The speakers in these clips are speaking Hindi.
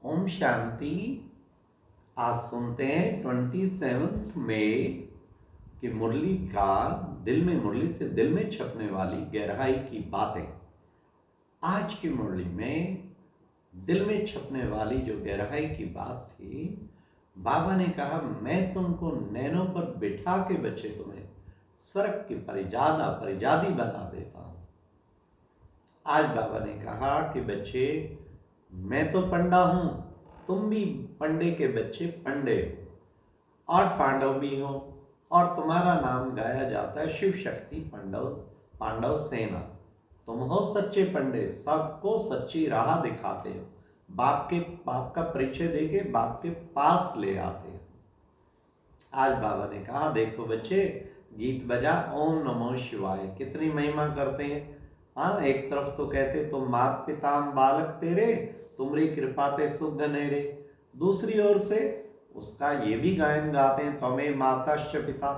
ओम शांति। आज सुनते हैं 27 मई की मुरली का मुरली से दिल में छपने वाली गहराई की बातें। आज की मुरली में दिल में छपने वाली जो गहराई की बात थी, बाबा ने कहा मैं तुमको नैनों पर बिठा के बच्चे तुम्हें स्वर्ग की परिजादी बना देता हूं। आज बाबा ने कहा कि बच्चे मैं तो पंडा हूं, तुम भी पंडे के बच्चे पंडे हो और पांडव भी हो, और तुम्हारा नाम गाया जाता है शिव शक्ति पांडव सेना। तुम हो सच्चे पंडे, सबको सच्ची राह दिखाते हो, बाप का परिचय देके बाप के पास ले आते हो। आज बाबा ने कहा देखो बच्चे, गीत बजा ओम नमो शिवाय, कितनी महिमा करते हैं। हाँ, एक तरफ तो कहते तुम मात पिता बालक तेरे, तुमरी कृपा ते सुख गनेरे। दूसरी ओर से उसका ये भी गायन गाते हैं त्वमें माताश्च पिता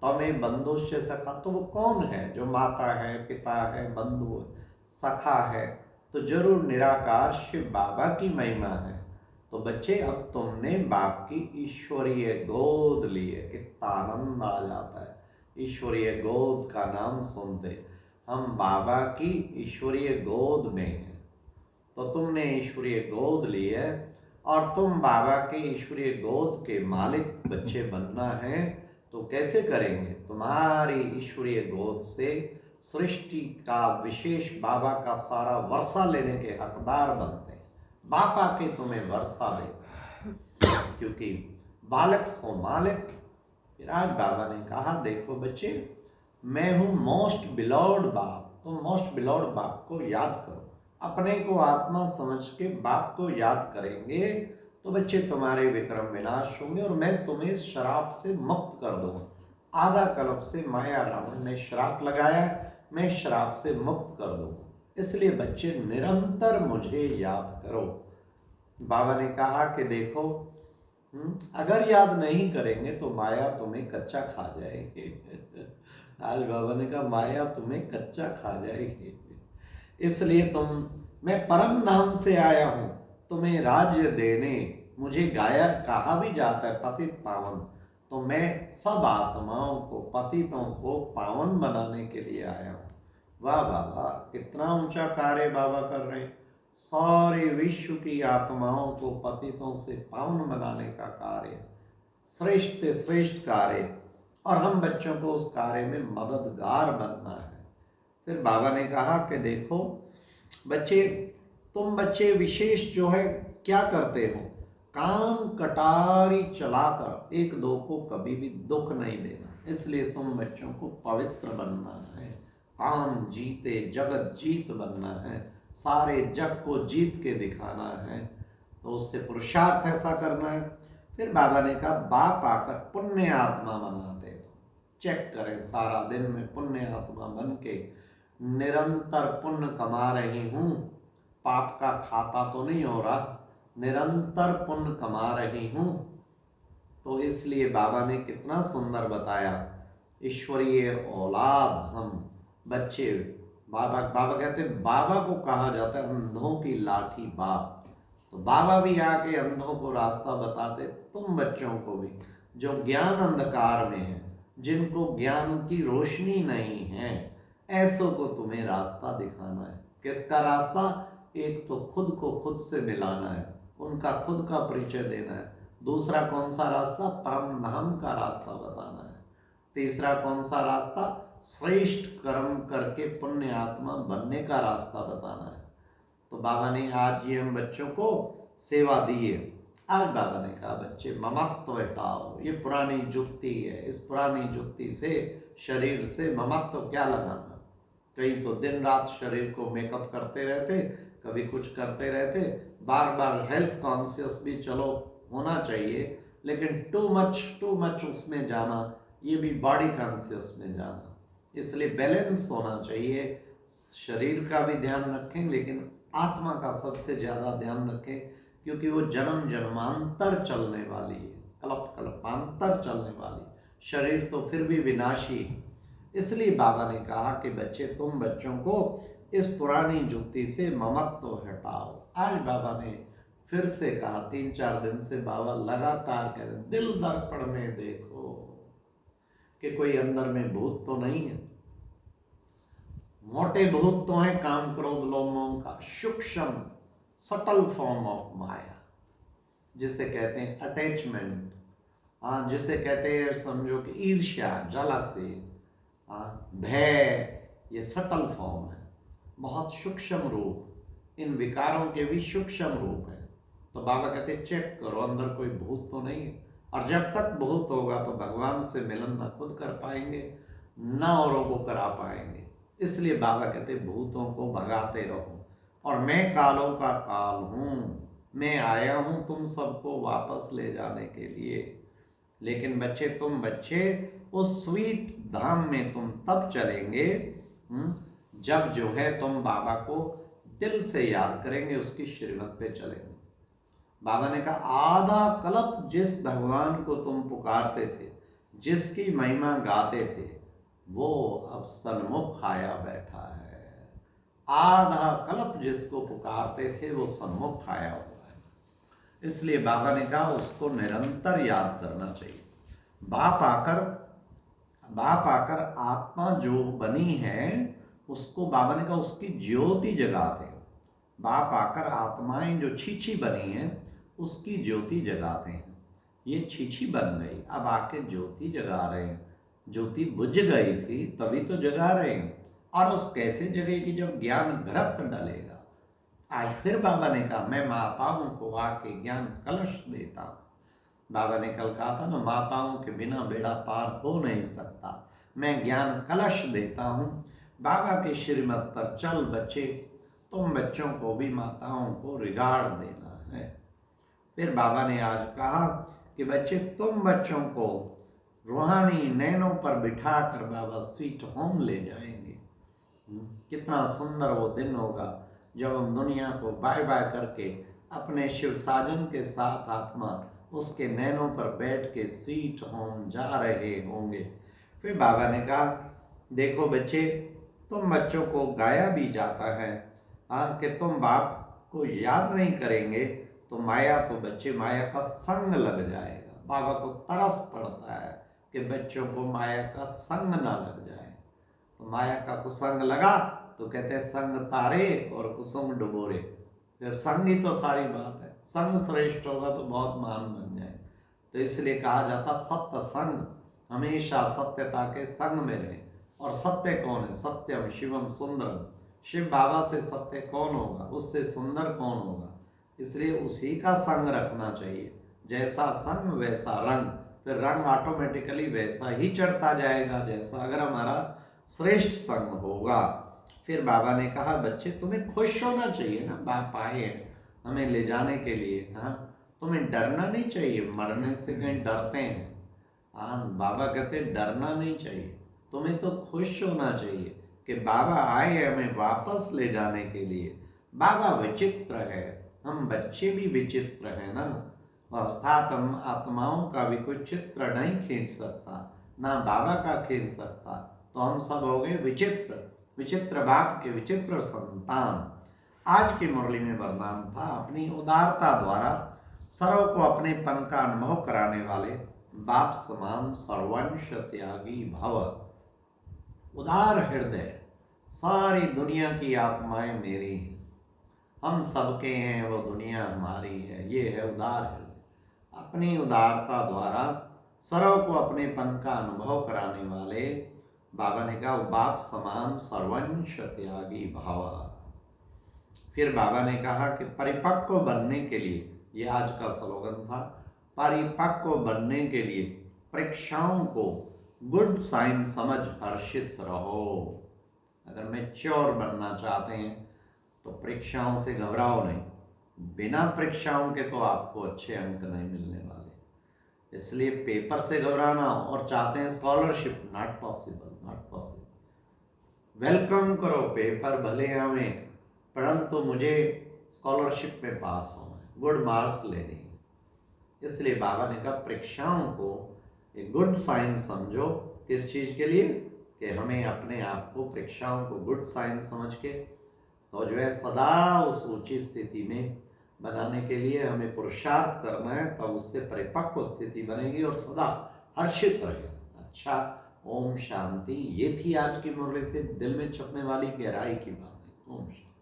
त्वमें बंधुश्च सखा। तो वो कौन है जो माता है, पिता है, बंधु है, सखा है? तो जरूर निराकार शिव बाबा की महिमा है। तो बच्चे अब तुमने बाप की ईश्वरीय गोद ली है, कितना आनंद आ जाता है ईश्वरीय गोद का नाम सुनते। हम बाबा की ईश्वरीय गोद में हैं। तो तुमने ईश्वरीय गोद ली है और तुम बाबा के ईश्वरीय गोद के मालिक बच्चे बनना है। तो कैसे करेंगे? तुम्हारी ईश्वरीय गोद से सृष्टि का विशेष बाबा का सारा वर्षा लेने के हकदार बनते हैं। बाप आके तुम्हें वर्षा देता है, क्योंकि बालक सो मालिक। फिर आज बाबा ने कहा देखो बच्चे, मैं हूं मोस्ट बिलॉव्ड बाप। तुम मोस्ट बिलॉव्ड बाप को याद करो। अपने को आत्मा समझ के बाप को याद करेंगे तो बच्चे तुम्हारे विक्रम विनाश होंगे और मैं तुम्हें श्राप से मुक्त कर दूंगा। आधा कल्प से माया रावण ने श्राप लगाया, मैं श्राप से मुक्त कर दूंगा। इसलिए बच्चे निरंतर मुझे याद करो। बाबा ने कहा कि देखो, अगर याद नहीं करेंगे तो माया तुम्हें कच्चा खा जाएगी। आज बाबा ने कहा माया तुम्हें कच्चा खा जाएगी। इसलिए मैं परम धाम से आया हूं तुम्हें राज्य देने। मुझे कहा भी जाता है पतित पावन। तो मैं सब आत्माओं को, पतितों को पावन बनाने के लिए आया हूं। वाह बाबा, कितना ऊंचा कार्य बाबा कर रहे हैं। सारे विश्व की आत्माओं को पतितों से पावन बनाने का कार्य, श्रेष्ठ श्रेष्ठ कार्य, और हम बच्चों को उस कार्य में मददगार बनना है। फिर बाबा ने कहा कि देखो बच्चे, तुम बच्चे विशेष जो है क्या करते हो, काम कटारी चलाकर एक दो को कभी भी दुख नहीं देना। इसलिए तुम बच्चों को पवित्र बनना है, काम जीते जगत जीत बनना है, सारे जग को जीत के दिखाना है। तो उससे पुरुषार्थ ऐसा करना है। फिर बाबा ने कहा बाप आकर पुण्य आत्मा बनाते हो। चेक करें, सारा दिन में पुण्य आत्मा बन के निरंतर पुण्य कमा रही हूं, पाप का खाता तो नहीं हो रहा, निरंतर पुण्य कमा रही हूं। तो इसलिए बाबा ने कितना सुंदर बताया, ईश्वरीय औलाद हम बच्चे। बाबा कहते बाबा को कहा जाता है अंधों की लाठी बाप। तो बाबा भी आके अंधों को रास्ता बताते, तुम बच्चों को भी जो ज्ञान अंधकार में है, जिनको ज्ञान की रोशनी नहीं है, ऐसों को तुम्हें रास्ता दिखाना है। किसका रास्ता? एक तो खुद को खुद से मिलाना है, उनका खुद का परिचय देना है। दूसरा कौन सा रास्ता? परम धाम का रास्ता बताना है। तीसरा कौन सा रास्ता? श्रेष्ठ कर्म करके पुण्य आत्मा बनने का रास्ता बताना है। तो बाबा ने आज ये हम बच्चों को सेवा दी है। आज बाबा ने कहा बच्चे ममत्व हटाओ, ये पुरानी जुक्ति है। इस पुरानी जुक्ति से, शरीर से ममत्व क्या लगाना। कई तो दिन रात शरीर को मेकअप करते रहते, कभी कुछ करते रहते, बार बार हेल्थ कॉन्शियस भी चलो होना चाहिए, लेकिन टू मच उसमें जाना, ये भी बॉडी कॉन्शियस में जाना। इसलिए बैलेंस होना चाहिए। शरीर का भी ध्यान रखें, लेकिन आत्मा का सबसे ज़्यादा ध्यान रखें, क्योंकि वो जन्म जन्मांतर चलने वाली है, कल्प कल्पांतर चलने वाली। शरीर तो फिर भी विनाशी है। इसलिए बाबा ने कहा कि बच्चे, तुम बच्चों को इस पुरानी जुक्ति से ममत्व हटाओ। आज बाबा ने फिर से कहा, 3-4 दिन से बाबा लगातार कह रहे, दिल दर्पण में देखो कि कोई अंदर में भूत तो नहीं है। मोटे भूत तो है काम क्रोध लोभ मोह का, सूक्ष्म सटल फॉर्म ऑफ माया, जिसे कहते हैं अटैचमेंट, जिसे कहते हैं समझो कि ईर्ष्या, जलसी, भय, ये सटल फॉर्म है, बहुत सूक्ष्म रूप, इन विकारों के भी सूक्ष्म रूप है। तो बाबा कहते चेक करो अंदर कोई भूत तो नहीं है। और जब तक भूत होगा तो भगवान से मिलन न खुद कर पाएंगे न औरों को करा पाएंगे। इसलिए बाबा कहते भूतों को भगाते रहो। और मैं कालों का काल हूँ, मैं आया हूँ तुम सबको वापस ले जाने के लिए। लेकिन बच्चे, तुम बच्चे उस स्वीट धाम में तुम तब चलेंगे जब जो है तुम बाबा को दिल से याद करेंगे, उसकी श्रीमत पे चलेंगे। बाबा ने कहा आधा कल्प जिस भगवान को तुम पुकारते थे, जिसकी महिमा गाते थे, वो अब सन्मुख आया बैठा है। आधा कल्प जिसको पुकारते थे वो सन्मुख आया हुआ है। इसलिए बाबा ने कहा उसको निरंतर याद करना चाहिए। बाप आकर आत्मा जो बनी है उसको बाबा ने कहा उसकी ज्योति जगाते हैं। बाप आकर आत्माएं जो छीछी बनी हैं उसकी ज्योति जगाते हैं। ये छीछी बन गई, अब आके ज्योति जगा रहे हैं। ज्योति बुझ गई थी तभी तो जगा रहे हैं। और उस कैसे जगेगी? जब ज्ञान घृत डलेगा। आज फिर बाबा ने कहा मैं माताओं को आके ज्ञान कलश देता हूँ। बाबा ने कल कहा था ना, माताओं के बिना बेड़ा पार हो नहीं सकता। मैं ज्ञान कलश देता हूँ। बाबा के श्रीमत पर चल बच्चे, तुम बच्चों को भी माताओं को रिगार्ड देना है। फिर बाबा ने आज कहा कि बच्चे तुम बच्चों को रूहानी नैनों पर बिठा कर बाबा स्वीट होम ले जाएंगे। कितना सुंदर वो दिन होगा जब हम दुनिया को बाय बाय करके अपने शिव साजन के साथ आत्मा उसके नैनों पर बैठ के स्वीट होम जा रहे होंगे। फिर बाबा ने कहा देखो बच्चे, तुम बच्चों को गाया भी जाता है कि तुम बाप को याद नहीं करेंगे तो माया, तो बच्चे माया का संग लग जाएगा। बाबा को तरस पड़ता है कि बच्चों को माया का संग ना लग जाए। तो माया का तो संग लगा तो कहते हैं संग तारे और कुसुम डुबोरे। फिर संग ही तो सारी बात है। संग श्रेष्ठ होगा तो बहुत मान बन जाए। तो इसलिए कहा जाता सत्य संग, हमेशा सत्यता के संग में रहे। और सत्य कौन है? सत्यम शिवम सुंदरम। शिव बाबा से सत्य कौन होगा? उससे सुंदर कौन होगा? इसलिए उसी का संग रखना चाहिए। जैसा संग वैसा रंग, फिर रंग ऑटोमेटिकली वैसा ही चढ़ता जाएगा जैसा अगर हमारा श्रेष्ठ संग होगा। फिर बाबा ने कहा बच्चे तुम्हें खुश होना चाहिए ना, बाप आए हैं हमें ले जाने के लिए। हाँ, तुम्हें डरना नहीं चाहिए। मरने से कहीं डरते हैं? हाँ, बाबा कहते डरना नहीं चाहिए, तुम्हें तो खुश होना चाहिए कि बाबा आए हमें वापस ले जाने के लिए। बाबा विचित्र है, हम बच्चे भी विचित्र हैं ना। अर्थात हम आत्माओं का भी कोई चित्र नहीं खींच सकता, ना बाबा का खींच सकता। तो हम सब हो गए विचित्र, विचित्र बाप के विचित्र संतान। आज की मुरली में वरदान था अपनी उदारता द्वारा सर्व को अपने पन का अनुभव कराने वाले बाप समान सर्वंश त्यागी भव। उदार हृदय, सारी दुनिया की आत्माएं मेरी हैं, हम सबके हैं, वो दुनिया हमारी है, ये है उदार हृदय। अपनी उदारता द्वारा सर्व को अपने पन का अनुभव कराने वाले बाबा ने कहा बाप समान सर्वंश त्यागी भाव। फिर बाबा ने कहा कि परिपक्व बनने के लिए, ये आज का स्लोगन था, परिपक्व बनने के लिए परीक्षाओं को गुड साइन समझ हर्षित रहो। अगर मैच्योर बनना चाहते हैं तो परीक्षाओं से घबराओ नहीं। बिना परीक्षाओं के तो आपको अच्छे अंक नहीं मिलने वाले। इसलिए पेपर से घबराना और चाहते हैं scholarship, not possible, not possible. Welcome करो, पेपर भले आवे परंतु मुझे स्कॉलरशिप में पास होना है, गुड मार्क्स लेने। इसलिए बाबा ने कहा परीक्षाओं को एक गुड साइन समझो। किस चीज़ के लिए? कि हमें अपने आप को परीक्षाओं को गुड साइन समझ के तो जो है सदा उस ऊंची स्थिति में बनाने के लिए हमें पुरुषार्थ करना है, तब उससे परिपक्व स्थिति बनेगी और सदा हर्षित रहेगा। अच्छा, ओम शांति। ये थी आज की मुरली से दिल में छपने वाली गहराई की बातें। ओम शांति।